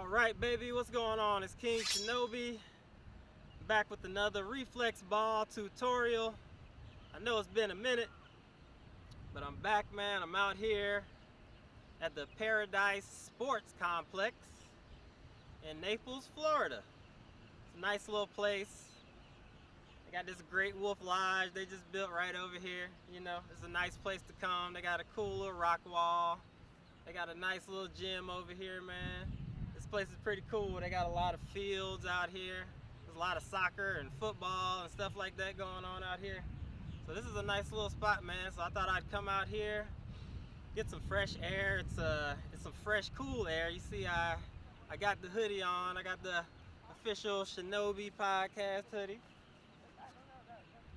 Alright baby, what's going on? It's King Shinobi back with another Reflex ball tutorial. I know it's been a minute, but I'm back, man. I'm out here at the Paradise Sports Complex in Naples, Florida. It's a nice little place. They got this great wolf lodge they just built right over here. You know, it's a nice place to come. They got a cool little rock wall. They got a nice little gym over here, man. This place is pretty cool. They got a lot of fields out here. There's a lot of soccer and football and stuff like that going on out here. So this is a nice little spot, man. So I thought I'd come out here, get some fresh air. It's some fresh, cool air. You see, I got the hoodie on. I got the official Shinobi podcast hoodie.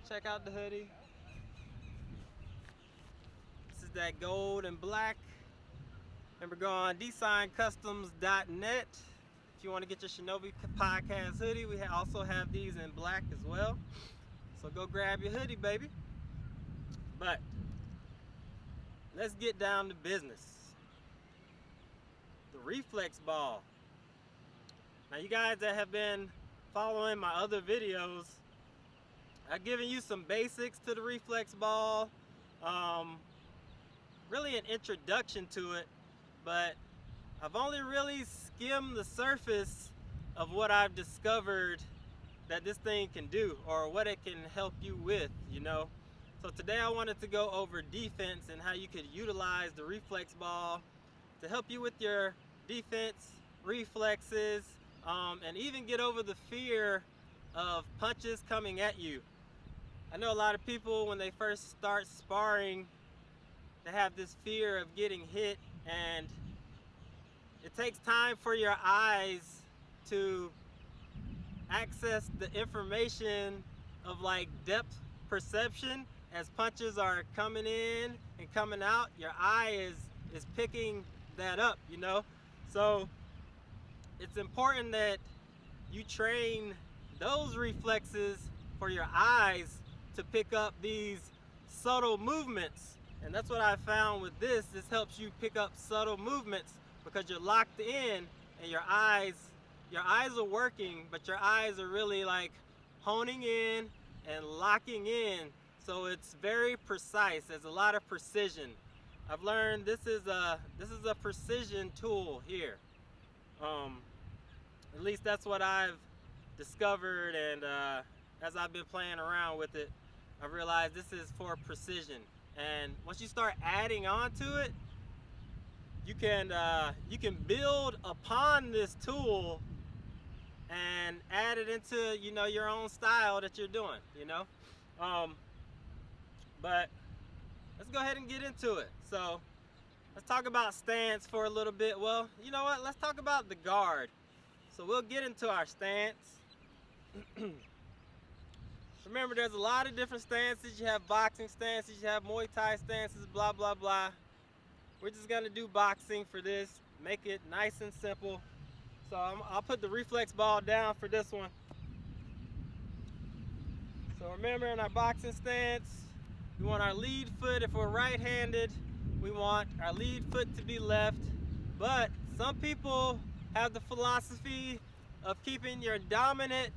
Check out the hoodie. This is that gold and black. Remember, go on designcustoms.net if you want to get your Shinobi podcast hoodie. We also have these in black as well. So go grab your hoodie, baby. But let's get down to business. The Reflex ball. Now, you guys that have been following my other videos, I've given you some basics to the Reflex ball. Really an introduction to it. But I've only really skimmed the surface of what I've discovered that this thing can do, or what it can help you with, you know. So today I wanted to go over defense and how you could utilize the Reflex ball to help you with your defense, reflexes, and even get over the fear of punches coming at you. I know a lot of people, when they first start sparring, they have this fear of getting hit, and it takes time for your eyes to access the information of like depth perception. As punches are coming in and coming out, your eye is picking that up, you know. So it's important that you train those reflexes for your eyes to pick up these subtle movements. And that's what I found with this. This helps you pick up subtle movements because you're locked in and your eyes are working, but your eyes are really like honing in and locking in. So it's very precise. There's a lot of precision. I've learned this is a precision tool here. At least that's what I've discovered, and as I've been playing around with it, I've realized this is for precision. And once you start adding on to it, you can build upon this tool and add it into, you know, your own style that you're doing, you know. But let's go ahead and get into it. So let's talk about stance for a little bit. Well, you know what? Let's talk about the guard. So we'll get into our stance. Remember, there's a lot of different stances. You have boxing stances, you have Muay Thai stances, blah, blah, blah. We're just gonna do boxing for this, make it nice and simple. So I'll put the Reflex ball down for this one. So remember, in our boxing stance, we want our lead foot, if we're right-handed, we want our lead foot to be left. But some people have the philosophy of keeping your dominant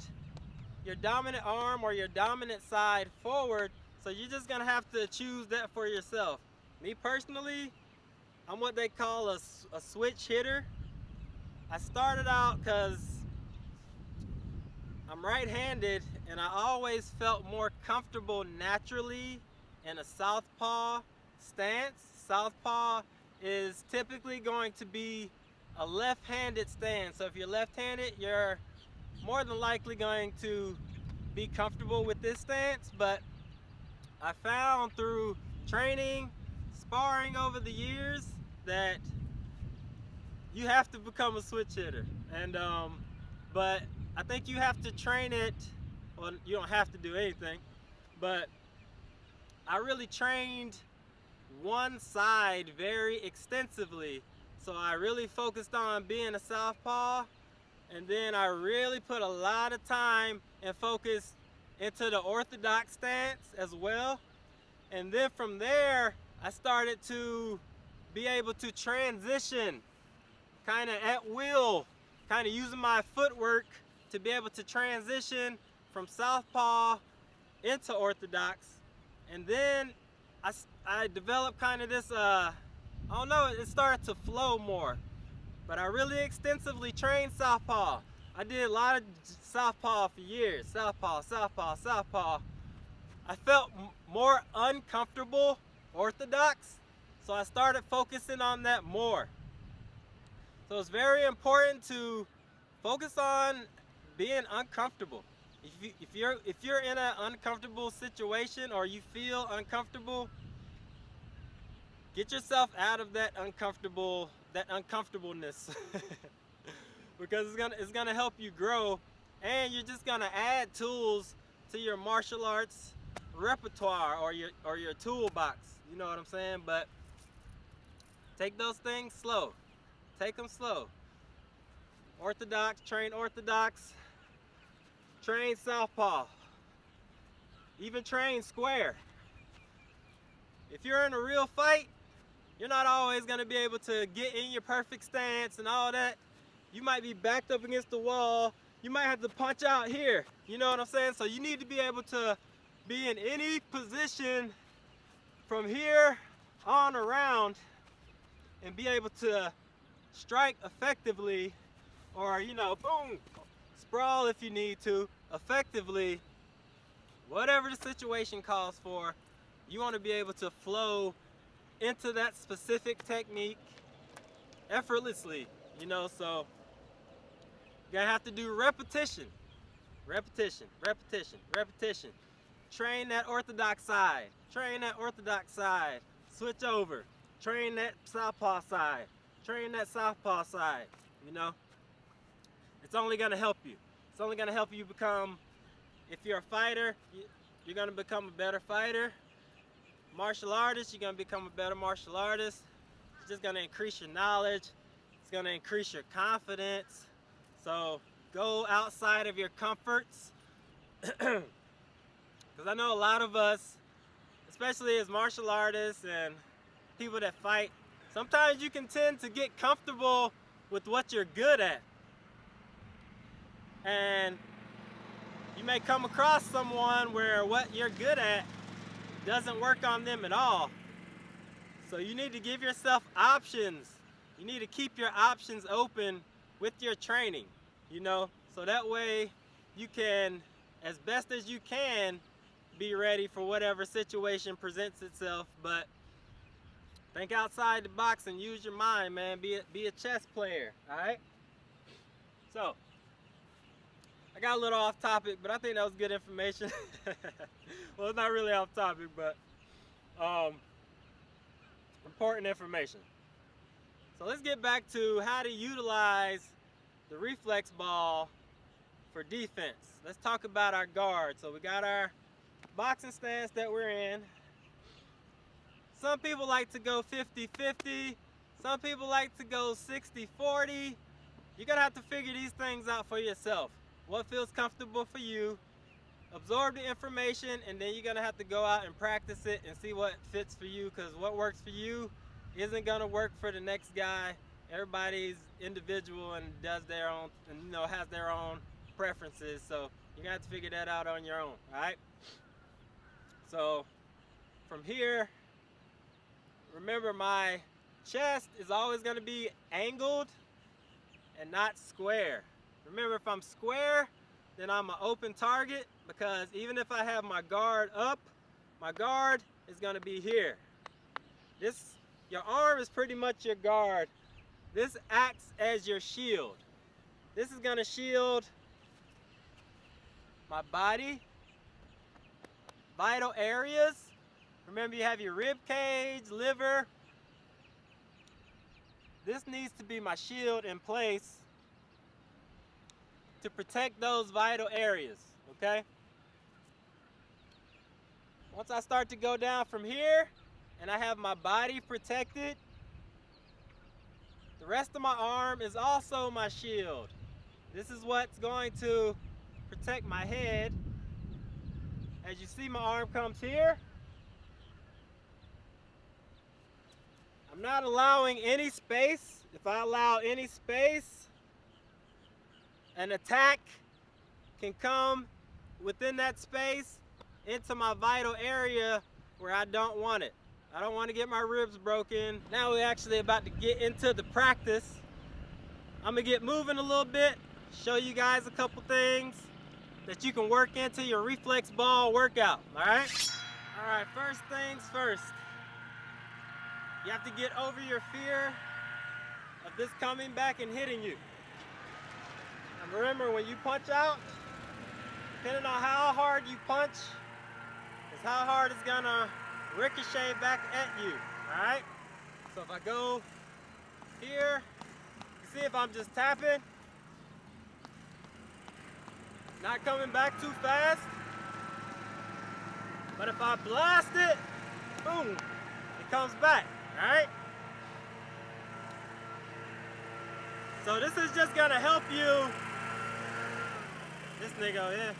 arm or your dominant side forward, so you're just gonna have to choose that for yourself. Me personally, I'm what they call a switch hitter. I started out because I'm right-handed, and I always felt more comfortable naturally in a southpaw stance. Southpaw is typically going to be a left-handed stance, so if you're left-handed, you're more than likely going to be comfortable with this stance. But I found through training, sparring over the years, that you have to become a switch hitter. And but I think you have to train it. Well, you don't have to do anything, but I really trained one side very extensively. So I really focused on being a southpaw, and then I really put a lot of time and focus into the orthodox stance as well. And then from there, I started to be able to transition kind of at will kind of using my footwork to be able to transition from southpaw into orthodox. And then I developed kind of this, I don't know, it started to flow more. But I really extensively trained southpaw. I did a lot of southpaw for years. Southpaw, southpaw, southpaw. I felt more uncomfortable orthodox, so I started focusing on that more. So it's very important to focus on being uncomfortable. If you're in an uncomfortable situation or you feel uncomfortable, get yourself out of that uncomfortableness because it's gonna help you grow, and you're just gonna add tools to your martial arts repertoire or your toolbox. You know what I'm saying? But take those things slow. Take them slow. Orthodox, train southpaw, even train square. If you're in a real fight, you're not always going to be able to get in your perfect stance and all that. You might be backed up against the wall. You might have to punch out here. You know what I'm saying? So you need to be able to be in any position from here on around and be able to strike effectively, or, you know, boom, sprawl if you need to, effectively. Whatever the situation calls for, you want to be able to flow into that specific technique effortlessly, you know. So you're gonna have to do repetition, repetition, repetition, repetition. Train that orthodox side, train that orthodox side, switch over, train that southpaw side, train that southpaw side, you know. It's only gonna help you. It's only gonna help you become, if you're a fighter, you're gonna become a better fighter. Martial artist, you're gonna become a better martial artist. It's just gonna increase your knowledge. It's gonna increase your confidence. So go outside of your comforts. Because I know a lot of us, especially as martial artists and people that fight, sometimes you can tend to get comfortable with what you're good at. And you may come across someone where what you're good at doesn't work on them at all. So you need to give yourself options. You need to keep your options open with your training, you know, so that way you can, as best as you can, be ready for whatever situation presents itself. But think outside the box and use your mind, man. Be a chess player, all right? So I got a little off topic, but I think that was good information. Well, it's not really off topic, but important information. So let's get back to how to utilize the reflex ball for defense. Let's talk about our guard. So we got our boxing stance that we're in. Some people like to go 50-50. Some people like to go 60-40. You're gonna have to figure these things out for yourself. What feels comfortable for you. Absorb the information, and then you're gonna have to go out and practice it and see what fits for you, because what works for you isn't gonna work for the next guy. Everybody's individual and does their own, and, you know, has their own preferences. So you're gonna have to figure that out on your own, all right? So from here, remember my chest is always gonna be angled and not square. Remember, if I'm square, then I'm an open target, because even if I have my guard up, my guard is gonna be here. Your arm is pretty much your guard. This acts as your shield. This is gonna shield my body, vital areas. Remember, you have your rib cage, liver. This needs to be my shield in place to protect those vital areas, okay? Once I start to go down from here and I have my body protected, the rest of my arm is also my shield. This is what's going to protect my head. As you see, my arm comes here. I'm not allowing any space. If I allow any space, an attack can come within that space into my vital area where I don't want it. I don't want to get my ribs broken. Now we're actually about to get into the practice. I'm gonna get moving a little bit, show you guys a couple things that you can work into your reflex ball workout, all right? All right, first things first. You have to get over your fear of this coming back and hitting you. And remember, when you punch out, depending on how hard you punch, is how hard it's gonna ricochet back at you, all right? So if I go here, you see if I'm just tapping, not coming back too fast, but if I blast it, boom, it comes back, all right? So this is just gonna help you. This nigga, yeah.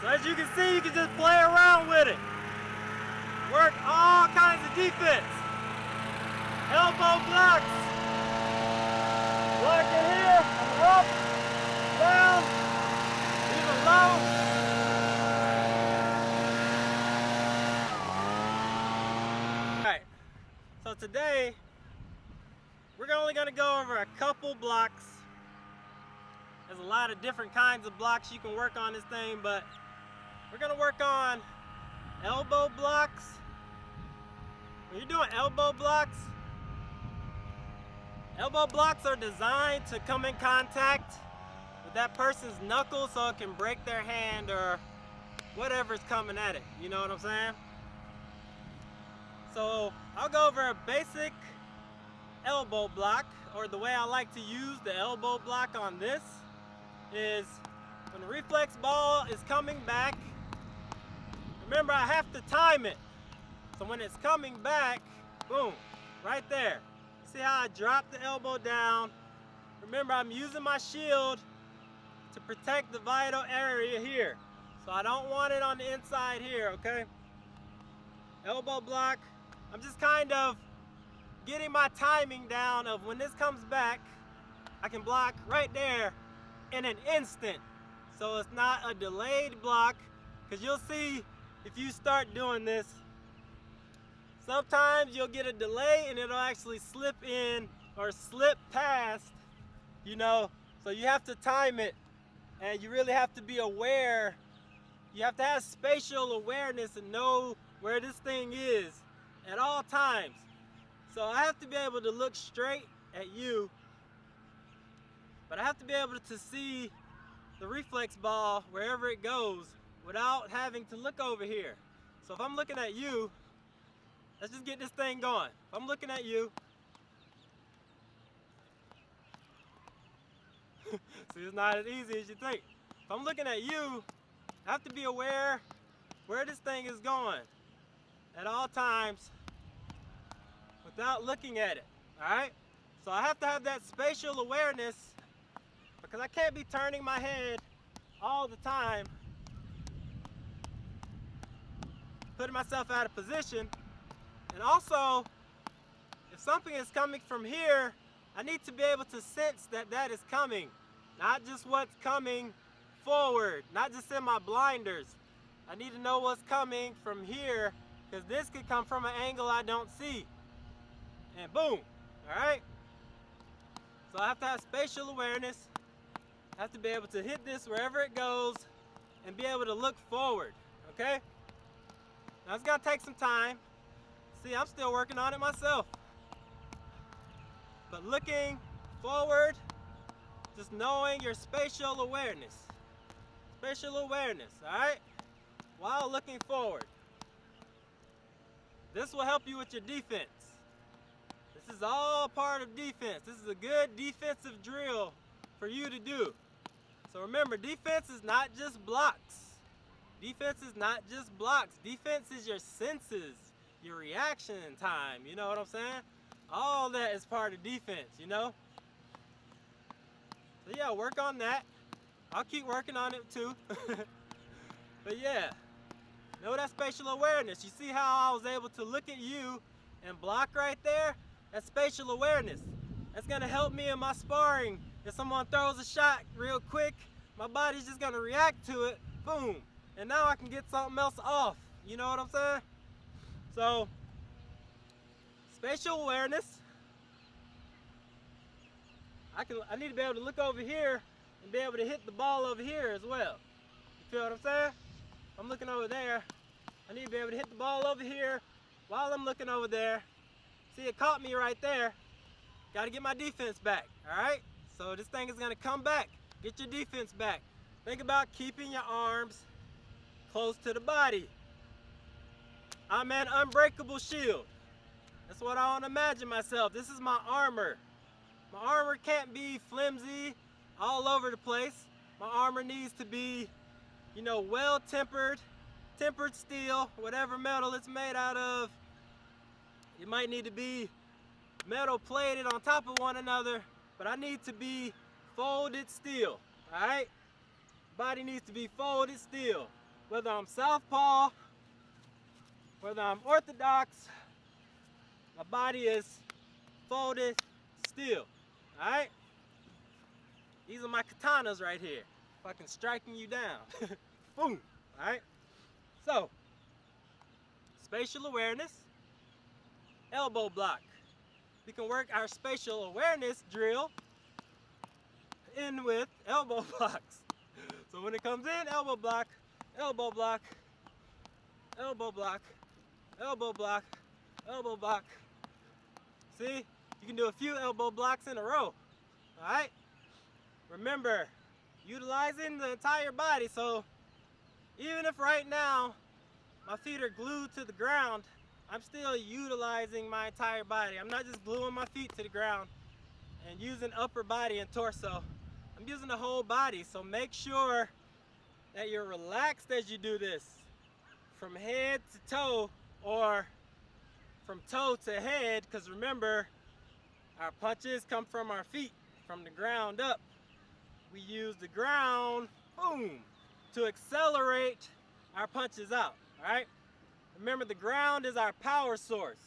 So as you can see, you can just play around with it. Work all kinds of defense. Elbow blocks. Block it here, up, down, even low. Alright, so today, we're only gonna go over a couple blocks. There's a lot of different kinds of blocks you can work on this thing, but we're gonna work on elbow blocks. When you're doing elbow blocks are designed to come in contact with that person's knuckle so it can break their hand or whatever's coming at it. You know what I'm saying? So I'll go over a basic elbow block, or the way I like to use the elbow block on this is when the reflex ball is coming back, remember I have to time it. So when it's coming back, boom, right there. See how I drop the elbow down? Remember, I'm using my shield to protect the vital area here. So I don't want it on the inside here, okay? Elbow block, I'm just kind of getting my timing down of when this comes back, I can block right there in an instant. So it's not a delayed block, because you'll see if you start doing this, sometimes you'll get a delay and it'll actually slip in or slip past, you know, so you have to time it, and you really have to be aware. You have to have spatial awareness and know where this thing is at all times. So I have to be able to look straight at you, but I have to be able to see the reflex ball wherever it goes without having to look over here. So if I'm looking at you, Let's just get this thing going. If I'm looking at you, see, it's not as easy as you think. If I'm looking at you, I have to be aware where this thing is going at all times without looking at it, all right? So I have to have that spatial awareness because I can't be turning my head all the time, putting myself out of position. And also, if something is coming from here, I need to be able to sense that that is coming, not just what's coming forward, not just in my blinders. I need to know what's coming from here because this could come from an angle I don't see. And boom, all right? So I have to have spatial awareness. I have to be able to hit this wherever it goes and be able to look forward, okay? Now it's gonna take some time. See, I'm still working on it myself. But looking forward, just knowing your spatial awareness. Spatial awareness, all right? While looking forward. This will help you with your defense. This is all part of defense. This is a good defensive drill for you to do. So remember, defense is not just blocks. Defense is not just blocks. Defense is your senses, your reaction time, you know what I'm saying? All that is part of defense, you know? So yeah, work on that. I'll keep working on it too. But yeah, know that spatial awareness. You see how I was able to look at you and block right there? That's spatial awareness. That's gonna help me in my sparring. If someone throws a shot real quick, my body's just gonna react to it, boom. And now I can get something else off. You know what I'm saying? So, spatial awareness. I need to be able to look over here and be able to hit the ball over here as well. You feel what I'm saying? I'm looking over there. I need to be able to hit the ball over here while I'm looking over there. See, it caught me right there. Got to get my defense back, all right? So this thing is going to come back. Get your defense back. Think about keeping your arms close to the body. I'm an unbreakable shield. That's what I want to imagine myself. This is my armor. My armor can't be flimsy all over the place. My armor needs to be, you know, well-tempered, tempered steel, whatever metal it's made out of. It might need to be metal plated on top of one another, but I need to be folded steel, all right? Body needs to be folded steel. Whether I'm southpaw, whether I'm orthodox, my body is folded steel, all right? These are my katanas right here. Fucking striking you down. Boom, all right? So, spatial awareness, elbow block. We can work our spatial awareness drill in with elbow blocks. So when it comes in, elbow block, elbow block, elbow block, elbow block, elbow block. See, you can do a few elbow blocks in a row, all right? Remember, utilizing the entire body. So even if right now my feet are glued to the ground, I'm still utilizing my entire body. I'm not just gluing my feet to the ground and using upper body and torso. I'm using the whole body. So make sure that you're relaxed as you do this, from head to toe or from toe to head, because remember, our punches come from our feet, from the ground up. We use the ground, boom, to accelerate our punches out, all right? Remember, the ground is our power source.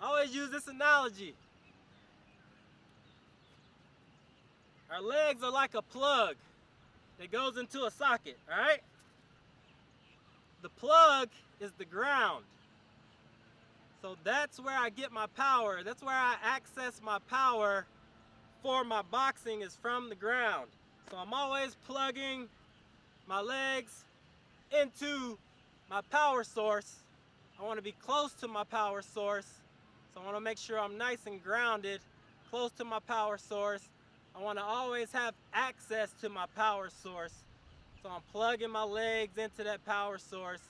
I always use this analogy. Our legs are like a plug that goes into a socket, all right? The plug is the ground. So that's where I get my power. That's where I access my power for my boxing, is from the ground. So I'm always plugging my legs into my power source. I want to be close to my power source. So I want to make sure I'm nice and grounded, close to my power source. I want to always have access to my power source. So I'm plugging my legs into that power source.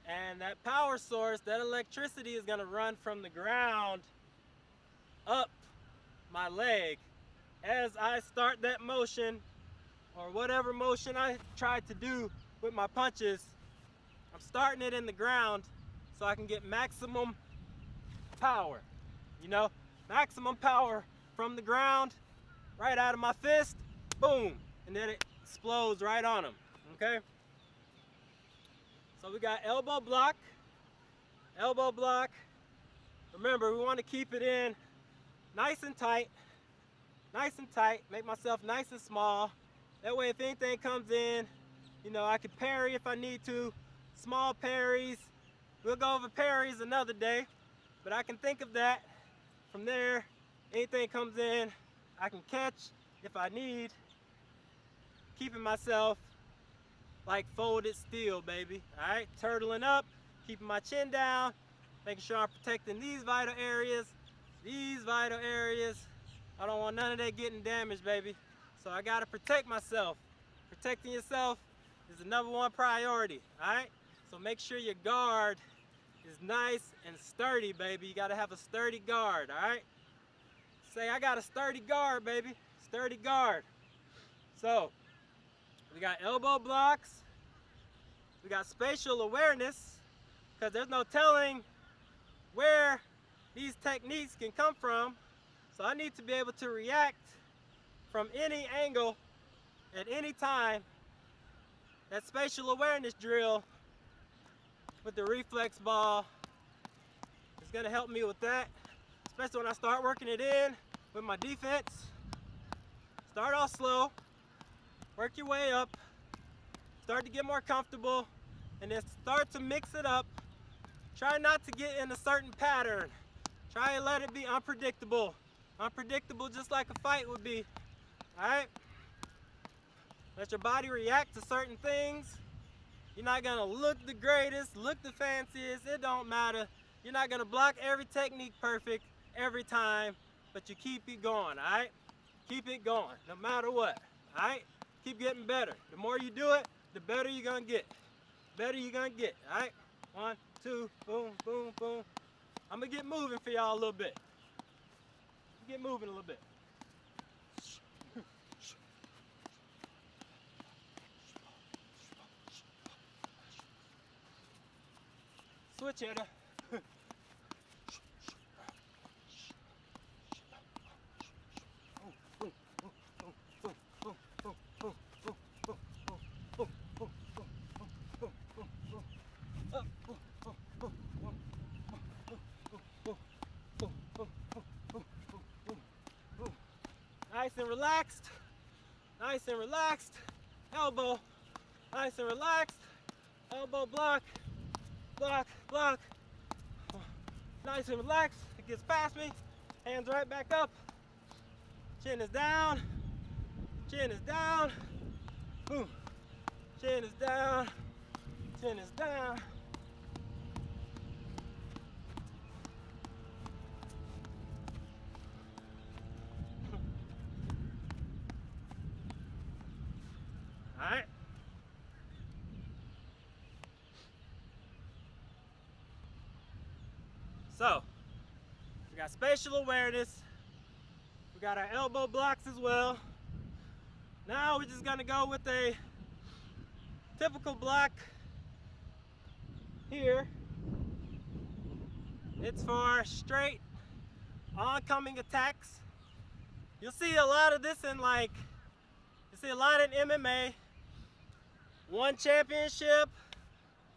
And that power source, that electricity is gonna run from the ground up my leg. As I start that motion, or whatever motion I try to do with my punches, I'm starting it in the ground so I can get maximum power. You know, maximum power from the ground, right out of my fist, boom, and then it explodes right on them, okay? So we got elbow block, elbow block. Remember, we want to keep it in nice and tight, make myself nice and small. That way if anything comes in, you know, I can parry if I need to, small parries. We'll go over parries another day, but I can think of that. From there, anything comes in, I can catch if I need, keeping myself like folded steel, baby. All right, turtling up, keeping my chin down, making sure I'm protecting these vital areas. I don't want none of that getting damaged, baby. So I gotta protect myself. Protecting yourself is the #1 priority, all right? So make sure your guard is nice and sturdy, baby. You gotta have a sturdy guard, all right? Say, I got a sturdy guard, baby. Sturdy guard. So, we got elbow blocks. We got spatial awareness, because there's no telling where these techniques can come from. So I need to be able to react from any angle at any time. That spatial awareness drill with the reflex ball is going to help me with that, especially when I start working it in with my defense. Start off slow, work your way up, start to get more comfortable, and then start to mix it up. Try not to get in a certain pattern. Try and let it be unpredictable. Unpredictable just like a fight would be, all right? Let your body react to certain things. You're not gonna look the greatest, look the fanciest, it don't matter. You're not gonna block every technique perfect every time, but you keep it going, all right? Keep it going, no matter what, all right? Keep getting better. The more you do it, the better you're gonna get. Better you're gonna get, all right? 1, 2, boom, boom, boom. I'm gonna get moving for y'all a little bit. Get moving a little bit. Switch hitter. Nice and relaxed. Nice and relaxed. Elbow. Nice and relaxed. Elbow block. Block, block. Nice and relaxed. It gets past me. Hands right back up. Chin is down. Chin is down. Boom. Chin is down. Chin is down. All right. So, we got spatial awareness. We got our elbow blocks as well. Now we're just gonna go with a typical block here. It's for straight oncoming attacks. You'll see a lot of this in you see a lot in MMA. One Championship,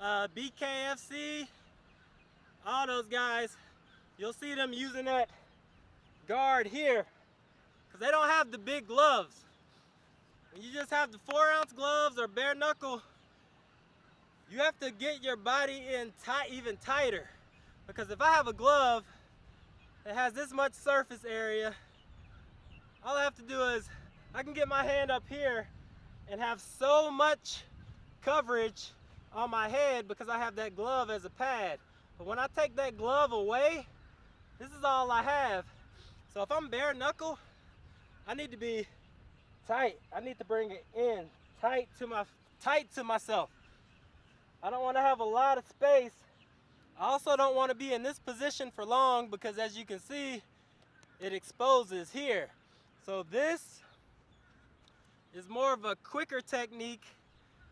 BKFC, all those guys, you'll see them using that guard here because they don't have the big gloves. When you just have the 4-ounce gloves or bare knuckle, you have to get your body in tight, even tighter. Because if I have a glove that has this much surface area, all I have to do is I can get my hand up here and have so much coverage on my head because I have that glove as a pad. But when I take that glove away, this is all I have. So if I'm bare knuckle, I need to be tight. I need to bring it in tight to myself. I don't want to have a lot of space. I also don't want to be in this position for long because as you can see, it exposes here. So this is more of a quicker technique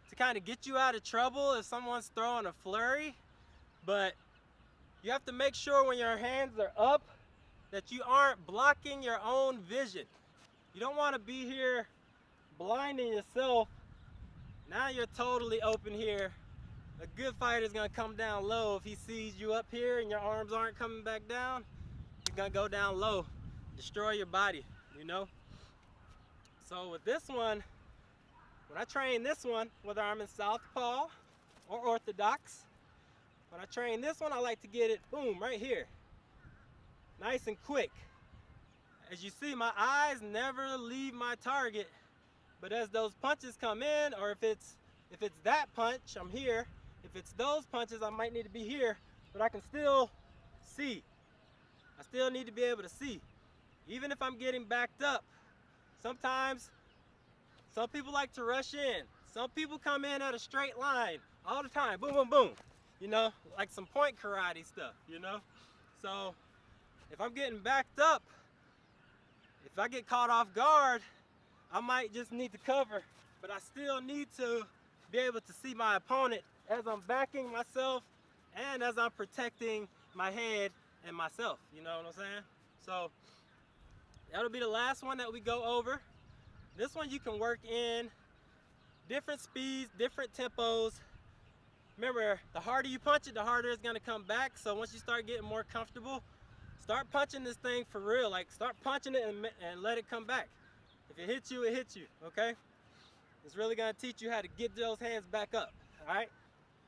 to kind of get you out of trouble if someone's throwing a flurry. But you have to make sure when your hands are up that you aren't blocking your own vision. You don't want to be here blinding yourself. Now you're totally open here. A good fighter is going to come down low. If he sees you up here and your arms aren't coming back down, he's going to go down low, destroy your body, you know? So with this one, when I train this one, whether I'm in southpaw or orthodox, when I train this one, I like to get it, boom, right here. Nice and quick. As you see, my eyes never leave my target, but as those punches come in, or if it's that punch, I'm here. If it's those punches, I might need to be here, but I can still see. I still need to be able to see. Even if I'm getting backed up. Sometimes, some people like to rush in. Some people come in at a straight line all the time, boom, boom, boom. You know, like some point karate stuff, you know? So, if I'm getting backed up, if I get caught off guard, I might just need to cover, but I still need to be able to see my opponent as I'm backing myself and as I'm protecting my head and myself, you know what I'm saying? So that'll be the last one that we go over. This one you can work in different speeds, different tempos. Remember, the harder you punch it, the harder it's gonna come back. So once you start getting more comfortable, start punching this thing for real. Like start punching it and let it come back. If it hits you, it hits you, okay? It's really gonna teach you how to get those hands back up, all right?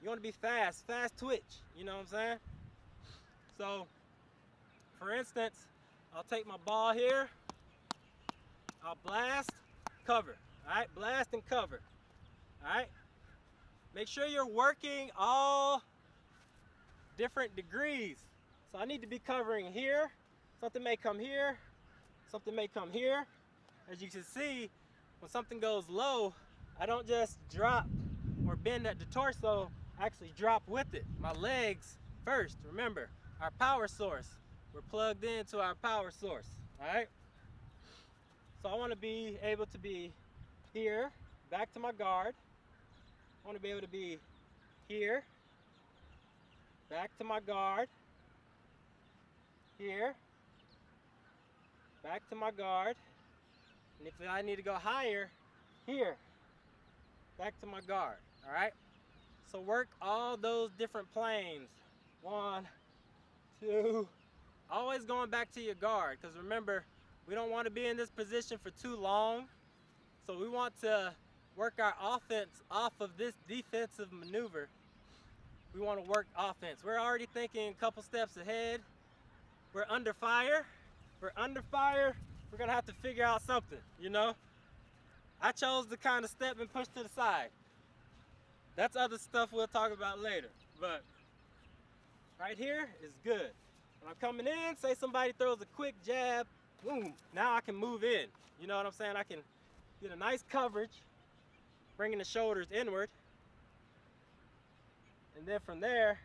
You wanna be fast, fast twitch, you know what I'm saying? So, for instance, I'll take my ball here, I'll blast, cover, all right? Blast and cover, all right? Make sure you're working all different degrees. So I need to be covering here, something may come here, something may come here. As you can see, when something goes low, I don't just drop or bend at the torso, I actually drop with it. My legs first, remember, our power source. We're plugged into our power source, all right? So I want to be able to be here, back to my guard. I want to be able to be here, back to my guard, here, back to my guard, and if I need to go higher, here, back to my guard, all right? So work all those different planes. 1, 2, always going back to your guard, because remember, we don't want to be in this position for too long, so we want to work our offense off of this defensive maneuver. We want to work offense. We're already thinking a couple steps ahead. We're under fire. We're under fire. We're going to have to figure out something, you know? I chose to kind of step and push to the side. That's other stuff we'll talk about later. But right here is good. When I'm coming in, say somebody throws a quick jab, boom, now I can move in. You know what I'm saying? I can get a nice coverage, bringing the shoulders inward. And then from there,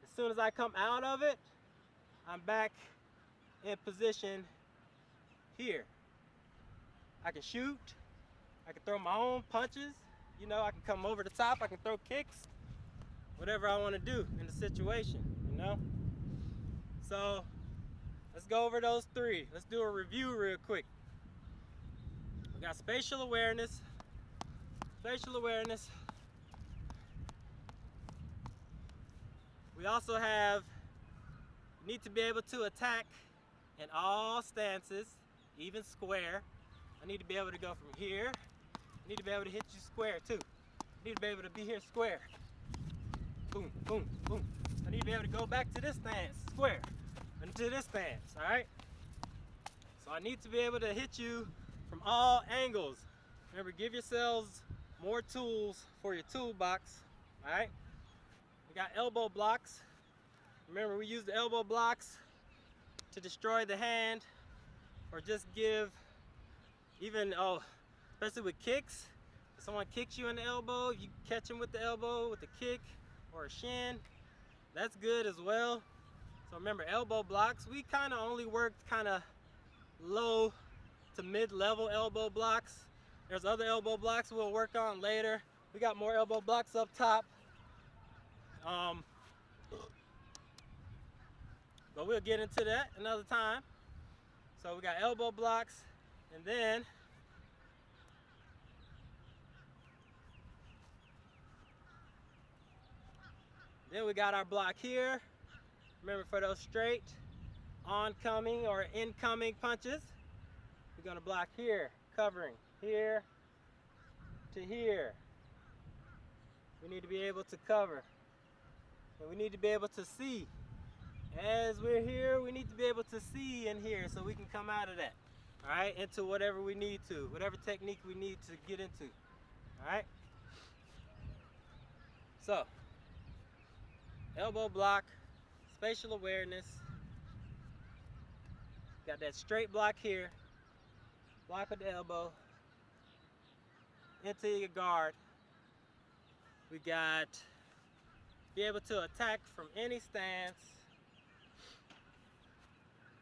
as soon as I come out of it, I'm back in position here. I can shoot, I can throw my own punches, you know, I can come over the top, I can throw kicks, whatever I want to do in the situation, you know? So, let's go over those 3. Let's do a review real quick. We got spatial awareness, we also have, need to be able to attack in all stances, even square. I need to be able to go from here. I need to be able to hit you square too. I need to be able to be here square. Boom, boom, boom. I need to be able to go back to this stance, square, and to this stance, all right? So I need to be able to hit you from all angles. Remember, give yourselves more tools for your toolbox, all right? We got elbow blocks. Remember, we use the elbow blocks to destroy the hand or just give, even, especially with kicks, someone kicks you in the elbow, if you catch them with the elbow, with a kick or a shin, that's good as well. So remember, elbow blocks, we kind of only worked kind of low to mid-level elbow blocks. There's other elbow blocks we'll work on later. We got more elbow blocks up top. But we'll get into that another time. So we got elbow blocks, and then we got our block here. Remember, for those straight oncoming or incoming punches, we're gonna block here, covering here to here. We need to be able to cover, and we need to be able to see. As we're here, we need to be able to see in here so we can come out of that, all right, into whatever we need to, whatever technique we need to get into, all right? So, elbow block, spatial awareness, got that straight block here, block with the elbow, into your guard. We got be able to attack from any stance.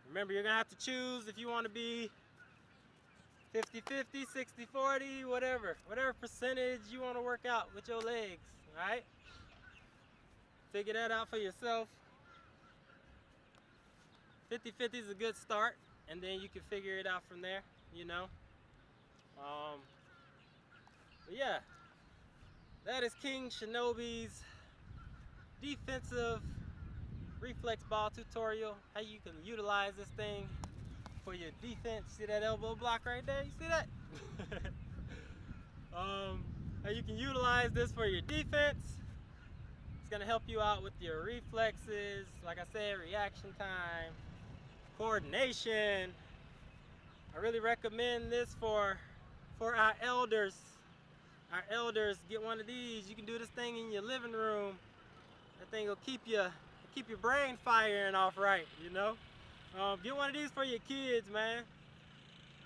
Remember, you're gonna have to choose if you want to be 50-50, 60-40, whatever percentage you want to work out with your legs, all right? Figure that out for yourself. 50-50 is a good start, and then you can figure it out from there, you know. But yeah, that is King Shinobi's defensive reflex ball tutorial, how you can utilize this thing for your defense. See that elbow block right there? You see that? How you can utilize this for your defense. It's gonna help you out with your reflexes, like I said, reaction time, coordination. I really recommend this for our elders. Our elders, get one of these. You can do this thing in your living room. That thing will keep your brain firing off right, you know. Get one of these for your kids, man.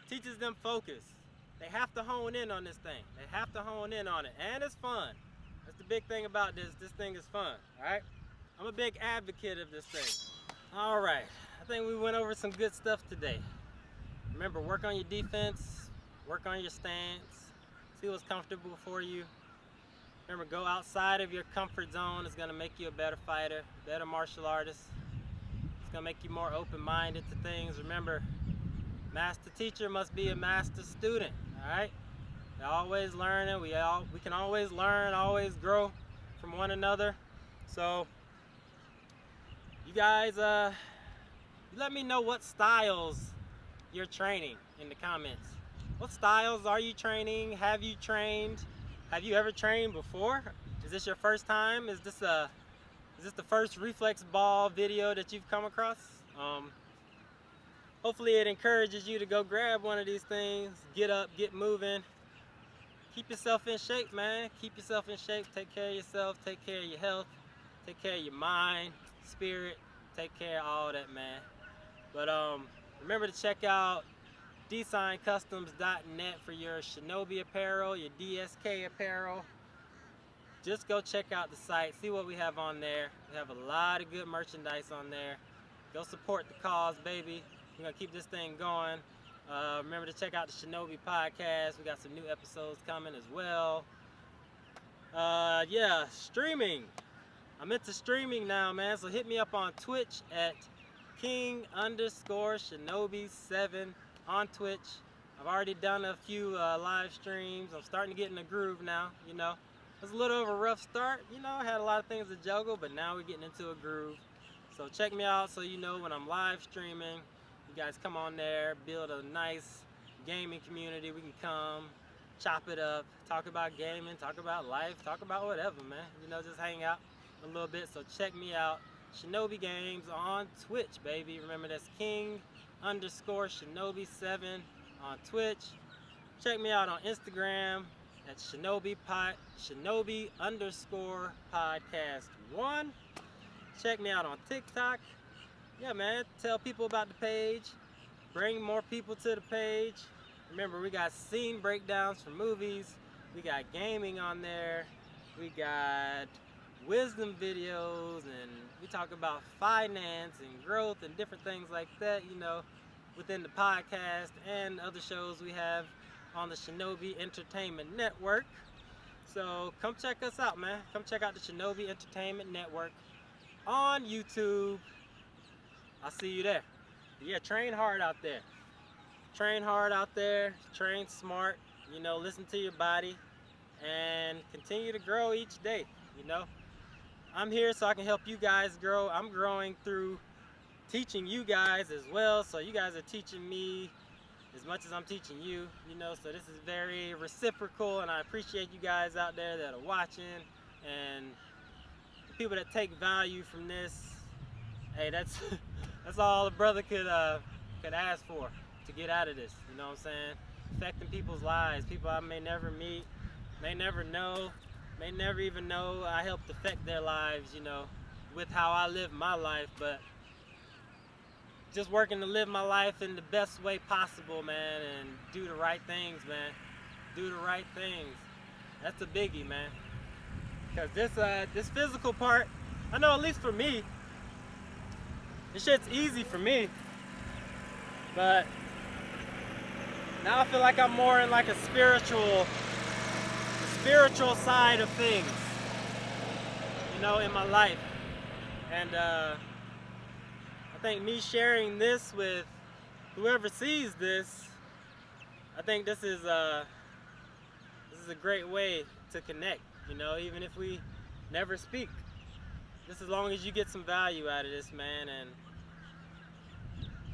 Teaches them focus. They have to hone in on this thing. They have to hone in on it, and it's fun. That's the big thing about this. This thing is fun, all right? I'm a big advocate of this thing. All right, I think we went over some good stuff today. Remember, work on your defense, work on your stance, see what's comfortable for you. Remember, go outside of your comfort zone. It's gonna make you a better fighter, better martial artist. It's gonna make you more open-minded to things. Remember, master teacher must be a master student, all right? You're always learning. We can always learn, always grow from one another. So, you guys, let me know what styles you're training in the comments. What styles are you training? Have you trained? Have you ever trained before? Is this your first time? Is this the first reflex ball video that you've come across? Hopefully it encourages you to go grab one of these things, get up, get moving. Keep yourself in shape, man. Keep yourself in shape. Take care of yourself. Take care of your health. Take care of your mind, spirit. Take care of all that, man. But remember to check out designcustoms.net for your Shinobi apparel, your DSK apparel. Just go check out the site, see what we have on there. We have a lot of good merchandise on there. Go support the cause, baby. We're gonna keep this thing going. Remember to check out the Shinobi podcast. We got some new episodes coming as well. Yeah, streaming. I'm into streaming now, man. So hit me up on Twitch at King_Shinobi7 on Twitch. I've already done a few live streams. I'm starting to get in the groove now, you know. It was a little of a rough start, you know. I had a lot of things to juggle, but now we're getting into a groove. So check me out so you know when I'm live streaming. You guys come on there, build a nice gaming community. We can come, chop it up, talk about gaming, talk about life, talk about whatever, man. You know, just hang out a little bit. So check me out. Shinobi Games on Twitch, baby. Remember, that's King_Shinobi7 on Twitch. Check me out on Instagram at Shinobi_podcast1. Check me out on TikTok. Yeah, man, tell people about the page. Bring more people to the page. Remember, we got scene breakdowns for movies. We got gaming on there. We got wisdom videos, and we talk about finance and growth and different things like that, you know, within the podcast and other shows we have on the Shinobi Entertainment Network. So come check us out, man. Come check out the Shinobi Entertainment Network on YouTube. I'll see you there. Yeah, train hard out there. Train hard out there. Train smart. You know, listen to your body and continue to grow each day. You know, I'm here so I can help you guys grow. I'm growing through teaching you guys as well. So you guys are teaching me as much as I'm teaching you, you know, so this is very reciprocal, and I appreciate you guys out there that are watching, and the people that take value from this. Hey, that's that's all a brother could ask for to get out of this, you know what I'm saying? Affecting people's lives, people I may never meet, may never know, may never even know I helped affect their lives, you know, with how I live my life, but just working to live my life in the best way possible, man, and do the right things, man. Do the right things. That's a biggie, man. Because this physical part, I know at least for me, this shit's easy for me. But now I feel like I'm more in like a spiritual side of things, you know, in my life. And I think me sharing this with whoever sees this, I think this is a great way to connect, you know, even if we never speak. Just as long as you get some value out of this, man, and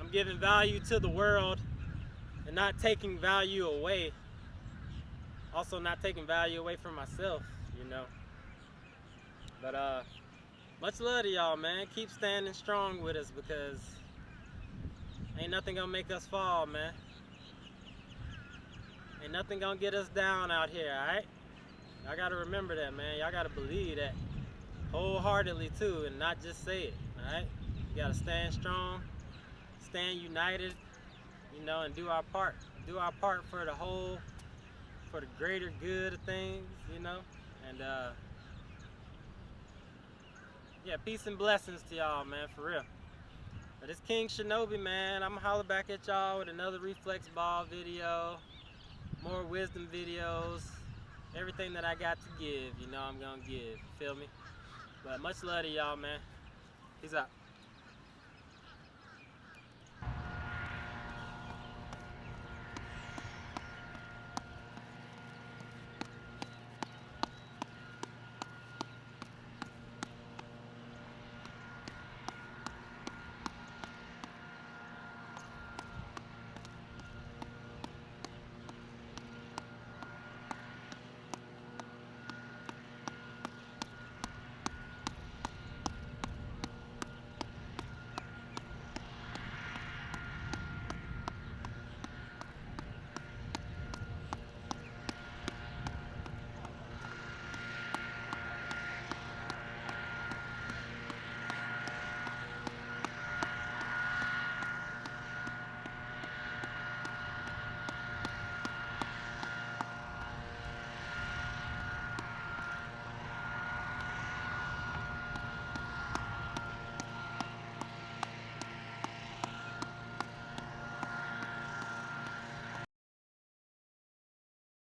I'm giving value to the world and not taking value away. Also not taking value away from myself, you know. But much love to y'all, man. Keep standing strong with us, because ain't nothing gonna make us fall, man. Ain't nothing gonna get us down out here, alright? Y'all gotta remember that, man. Y'all gotta believe that wholeheartedly too, and not just say it, alright? You gotta stand strong, stand united, you know, and do our part. Do our part for the whole, for the greater good of things, you know? And yeah, peace and blessings to y'all, man, for real. But it's King Shinobi, man. I'm gonna holler back at y'all with another reflex ball video, more wisdom videos, everything that I got to give, you know I'm gonna give, you feel me? But much love to y'all, man. Peace out.